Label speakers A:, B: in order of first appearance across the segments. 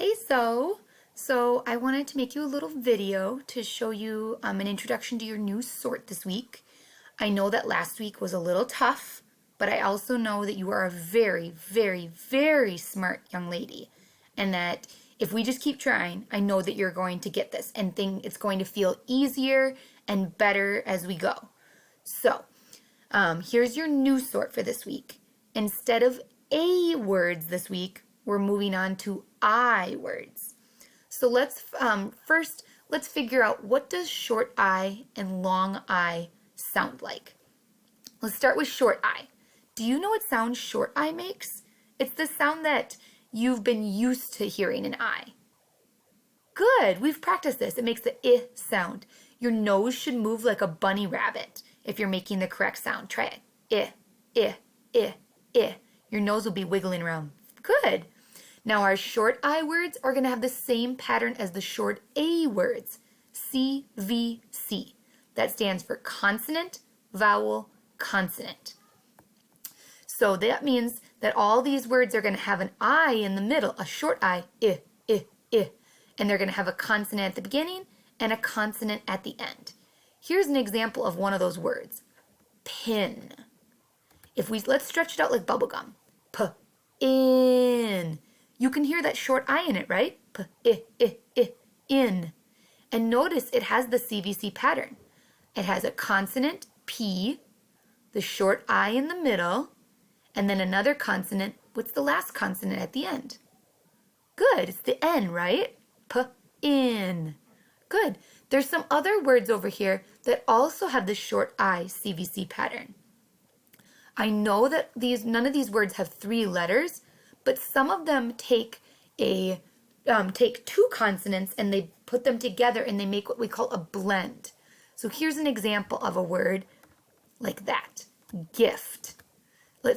A: Hey so I wanted to make you a little video to show you an introduction to your new sort this week. I know that last week was a little tough, but I also know that you are a very, very, very smart young lady, and that if we just keep trying, I know that you're going to get this and think it's going to feel easier and better as we go. So, here's your new sort for this week. Instead of A words this week, we're moving on to I words. So let's figure out, what does short I and long I sound like. Let's start with short I. Do you know what sound short I makes? It's the sound that you've been used to hearing in I. Good, we've practiced this. It makes the I sound. Your nose should move like a bunny rabbit if you're making the correct sound. Try it. I. Your nose will be wiggling around. Good. Now our short I words are going to have the same pattern as the short A words. CVC. That stands for consonant, vowel, consonant. So that means that all these words are going to have an I in the middle, a short I. And they're going to have a consonant at the beginning and a consonant at the end. Here's an example of one of those words. Pin. Let's stretch it out like bubblegum. In. You can hear that short I in it, right? In. And notice it has the CVC pattern. It has a consonant, P, the short I in the middle, and then another consonant. What's the last consonant at the end? Good, it's the N, right? In. Good. There's some other words over here that also have the short I CVC pattern. I know that none of these words have 3 letters, but some of them take two consonants and they put them together and they make what we call a blend. So here's an example of a word like that. Gift.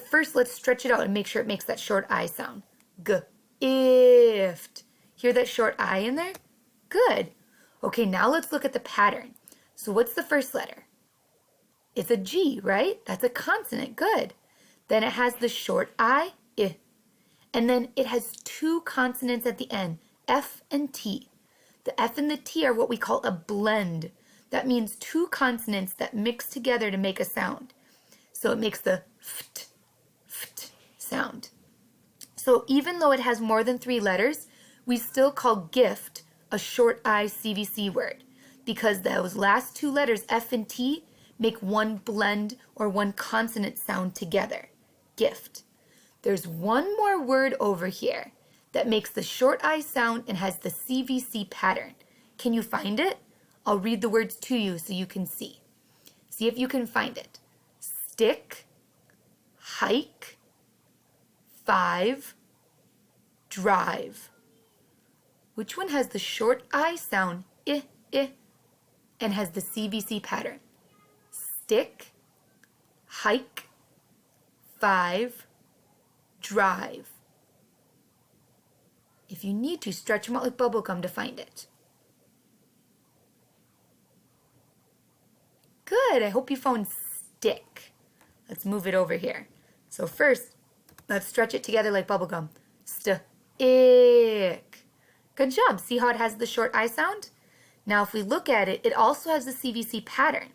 A: First, let's stretch it out and make sure it makes that short I sound. Gift. Hear that short I in there? Good. Okay, now let's look at the pattern. So what's the first letter? It's a G, right? That's a consonant. Good. Then it has the short I. And then it has 2 consonants at the end, F and T. The F and the T are what we call a blend. That means 2 consonants that mix together to make a sound. So it makes the ft sound. So even though it has more than 3 letters, we still call gift a short I CVC word, because those last 2 letters, F and T, make one blend or one consonant sound together. Gift. There's one more word over here that makes the short I sound and has the CVC pattern. Can you find it? I'll read the words to you so you can see. See if you can find it. Stick, hike, 5, drive. Which one has the short I sound, and has the CVC pattern? Stick, hike, 5, drive. If you need to, stretch them out like bubblegum to find it. Good, I hope you found stick. Let's move it over here. So first, let's stretch it together like bubblegum. Stick. Good job. See how it has the short I sound? Now if we look at it, it also has the CVC pattern.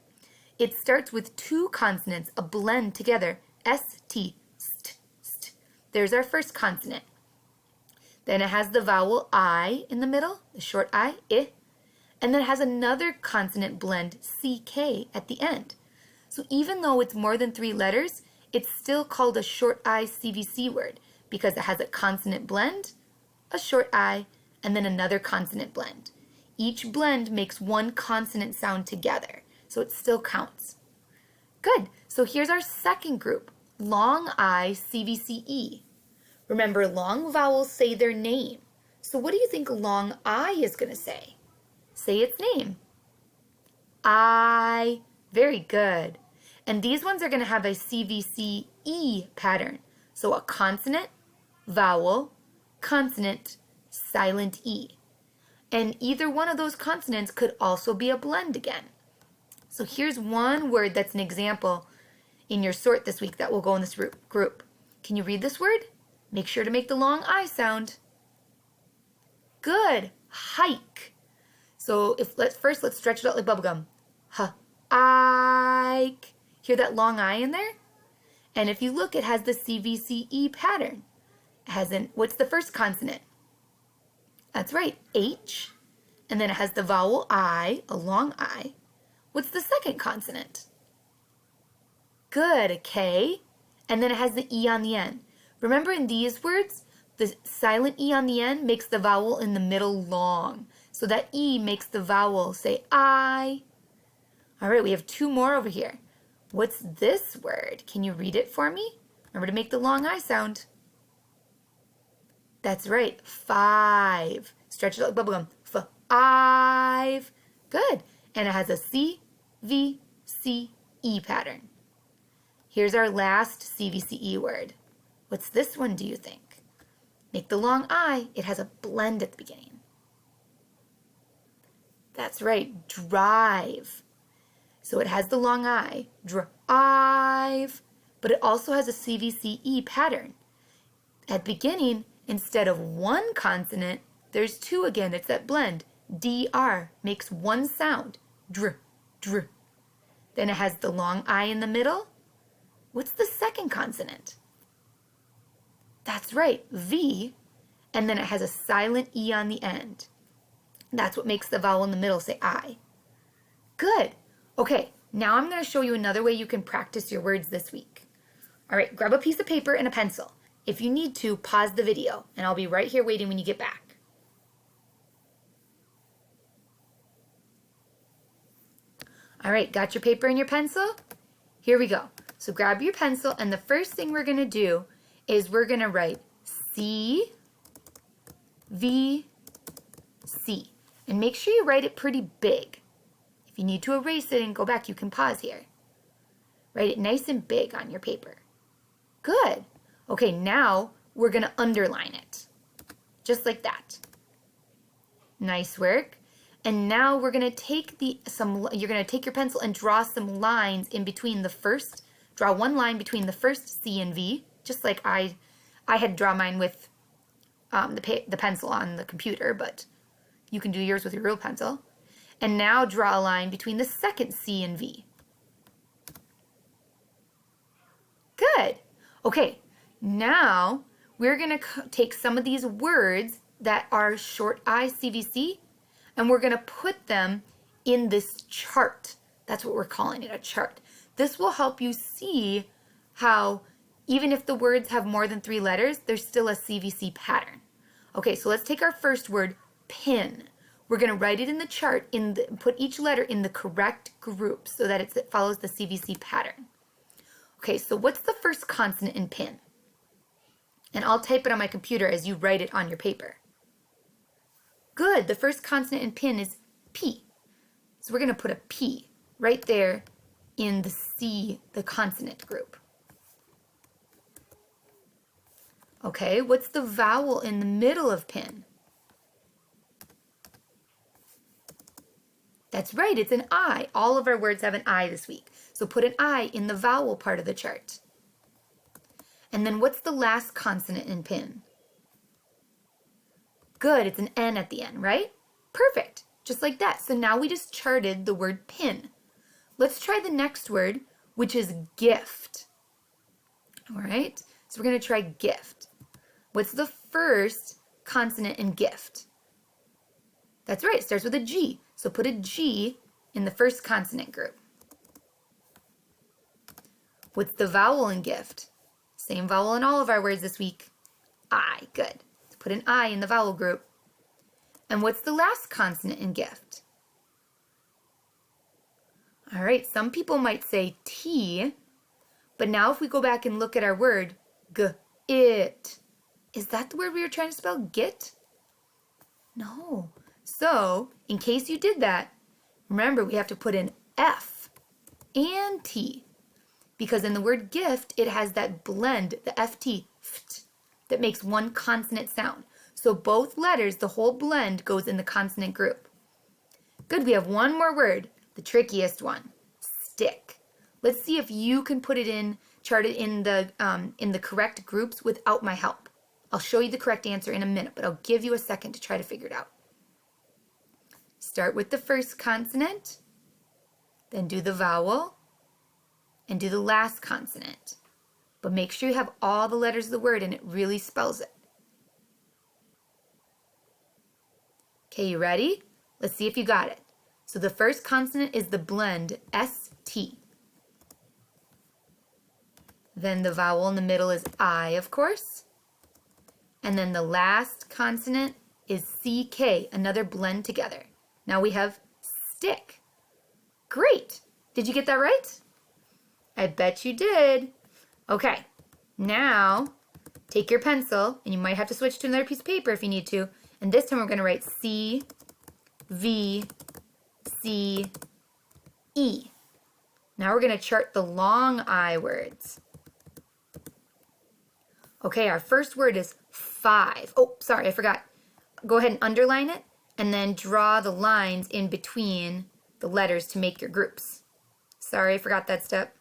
A: It starts with 2 consonants, a blend together, S-T, st. There's our first consonant. Then it has the vowel I in the middle, the short I, and then it has another consonant blend, C-K, at the end. So even though it's more than 3 letters, it's still called a short I CVC word because it has a consonant blend, a short I, and then another consonant blend. Each blend makes one consonant sound together, so it still counts. Good, so here's our second group, long I CVCE. Remember, long vowels say their name. So what do you think long I is going to say? Say its name. I. Very good. And these ones are going to have a CVCE pattern. So a consonant, vowel, consonant, silent E. And either one of those consonants could also be a blend again. So here's one word that's an example in your sort this week that will go in this group. Can you read this word? Make sure to make the long I sound. Good. Hike. So let's stretch it out like bubblegum. Hike. Hear that long I in there? And if you look, it has the CVCE pattern. It has what's the first consonant? That's right, H. And then it has the vowel I, a long I. What's the second consonant? Good, a K. And then it has the E on the end. Remember in these words, the silent E on the end makes the vowel in the middle long. So that E makes the vowel say I. All right, we have two more over here. What's this word? Can you read it for me? Remember to make the long I sound. That's right, 5. Stretch it like bubblegum. 5. Good. And it has a C, V, C, E pattern. Here's our last CVCE word. What's this one, do you think? Make the long I. It has a blend at the beginning. That's right, drive. So it has the long I, drive, but it also has a CVCE pattern. At the beginning, instead of one consonant, there's two again. It's that blend. DR makes one sound, dr, dr. Then it has the long I in the middle. What's the second consonant? That's right, V, and then it has a silent E on the end. That's what makes the vowel in the middle say I. Good. Okay, now I'm going to show you another way you can practice your words this week. All right, grab a piece of paper and a pencil. If you need to, pause the video, and I'll be right here waiting when you get back. All right, got your paper and your pencil? Here we go. So grab your pencil, and the first thing we're going to do is we're going to write C, V, C. And make sure you write it pretty big. If you need to erase it and go back, you can pause here. Write it nice and big on your paper. Good. Okay, now we're going to underline it. Just like that. Nice work. And now we're going to take you're going to take your pencil and draw some lines in between the first. Draw one line between the first C and V, just like I had draw mine with the pencil on the computer, but you can do yours with your real pencil. And now draw a line between the second C and V. Good. Okay, now we're going to take some of these words that are short I CVC, and we're going to put them in this chart. That's what we're calling it, a chart. This will help you see how even if the words have more than 3 letters, there's still a CVC pattern. Okay, so let's take our first word, pin. We're going to write it in the chart, put each letter in the correct group so that it follows the CVC pattern. Okay, so what's the first consonant in pin? And I'll type it on my computer as you write it on your paper. Good, the first consonant in pin is P. So we're going to put a P right there in the C, the consonant group. Okay, what's the vowel in the middle of pin? That's right, it's an I. All of our words have an I this week. So put an I in the vowel part of the chart. And then what's the last consonant in pin? Good, it's an N at the end, right? Perfect, just like that. So now we just charted the word pin. Let's try the next word, which is gift. All right, so we're going to try gift. What's the first consonant in gift? That's right, it starts with a G. So put a G in the first consonant group. What's the vowel in gift? Same vowel in all of our words this week. I, good. So put an I in the vowel group. And what's the last consonant in gift? All right, some people might say T, but now if we go back and look at our word, it. Is that the word we were trying to spell, get? No. So, in case you did that, remember we have to put in F and T, because in the word gift, it has that blend, the FT, ft, that makes one consonant sound. So both letters, the whole blend, goes in the consonant group. Good, we have one more word, the trickiest one, stick. Let's see if you can put it in, chart it in the correct groups without my help. I'll show you the correct answer in a minute, but I'll give you a second to try to figure it out. Start with the first consonant, then do the vowel, and do the last consonant. But make sure you have all the letters of the word and it really spells it. Okay, you ready? Let's see if you got it. So the first consonant is the blend S-T. Then the vowel in the middle is I, of course. And then the last consonant is C-K, another blend together. Now we have stick. Great! Did you get that right? I bet you did. Okay, now take your pencil, and you might have to switch to another piece of paper if you need to. And this time we're going to write C, V, C, E. Now we're going to chart the long I words. Okay, our first word is 5. Oh, sorry, I forgot. Go ahead and underline it, and then draw the lines in between the letters to make your groups. Sorry, I forgot that step.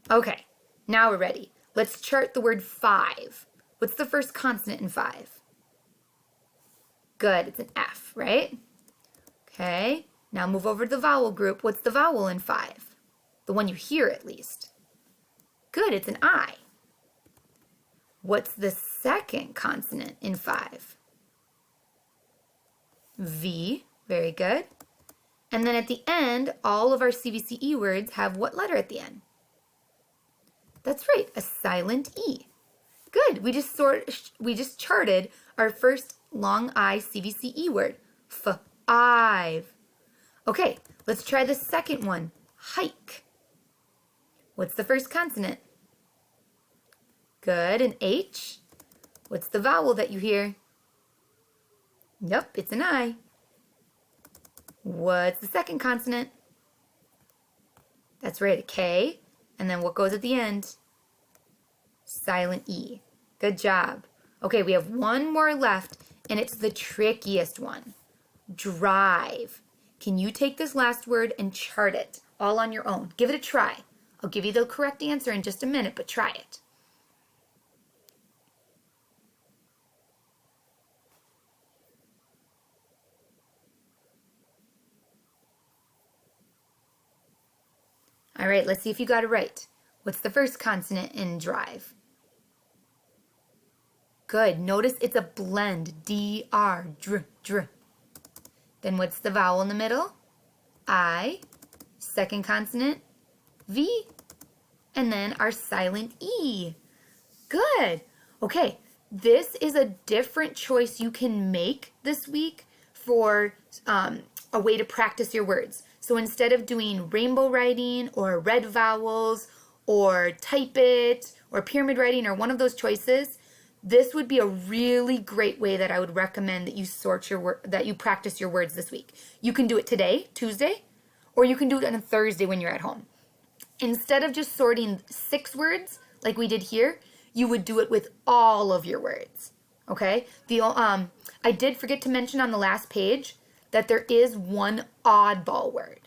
A: Okay, now we're ready. Let's chart the word 5. What's the first consonant in 5? Good, it's an F, right? Okay, now move over to the vowel group. What's the vowel in 5? The one you hear at least. Good, it's an I. What's the second consonant in 5? V, very good. And then at the end, all of our CVCE words have what letter at the end? That's right, a silent E. Good, we just charted our first long I CVCE word, five. Okay, let's try the second one, hike. What's the first consonant? Good, an H. What's the vowel that you hear? Yep, it's an I. What's the second consonant? That's right, a K. And then what goes at the end? Silent E. Good job. Okay, we have one more left, and it's the trickiest one. Drive. Can you take this last word and chart it all on your own? Give it a try. I'll give you the correct answer in just a minute, but try it. All right, let's see if you got it right. What's the first consonant in drive? Good. Notice it's a blend. D-R. Dr. Then what's the vowel in the middle? I. Second consonant, V. And then our silent E. Good. Okay, this is a different choice you can make this week for a way to practice your words. So instead of doing rainbow writing or red vowels or type it or pyramid writing or one of those choices, this would be a really great way that I would recommend that you that you practice your words this week. You can do it today, Tuesday, or you can do it on a Thursday when you're at home. Instead of just sorting 6 words like we did here, you would do it with all of your words. Okay? I did forget to mention on the last page that there is one oddball word.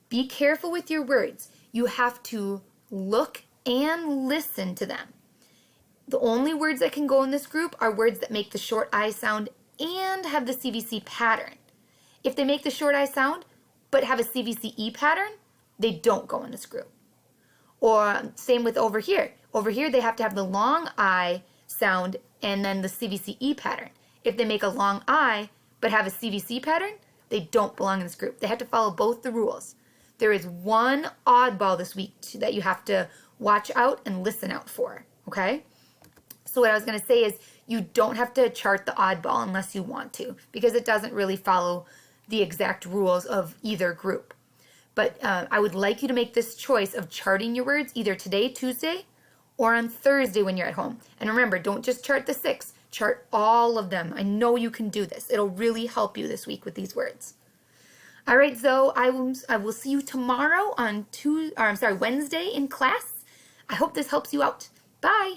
A: Be careful with your words. You have to look and listen to them. The only words that can go in this group are words that make the short I sound and have the CVC pattern. If they make the short I sound but have a CVCE pattern, they don't go in this group. Or same with over here. Over here they have to have the long I sound and then the CVCE pattern. If they make a long I but have a CVC pattern, they don't belong in this group. They have to follow both the rules. There is one oddball this week that you have to watch out and listen out for, okay? So what I was going to say is you don't have to chart the oddball unless you want to, because it doesn't really follow the exact rules of either group. But I would like you to make this choice of charting your words either today, Tuesday, or on Thursday when you're at home. And remember, don't just chart the 6. Chart all of them. I know you can do this. It'll really help you this week with these words. All right, Zoe, I will see you tomorrow on Wednesday in class. I hope this helps you out. Bye.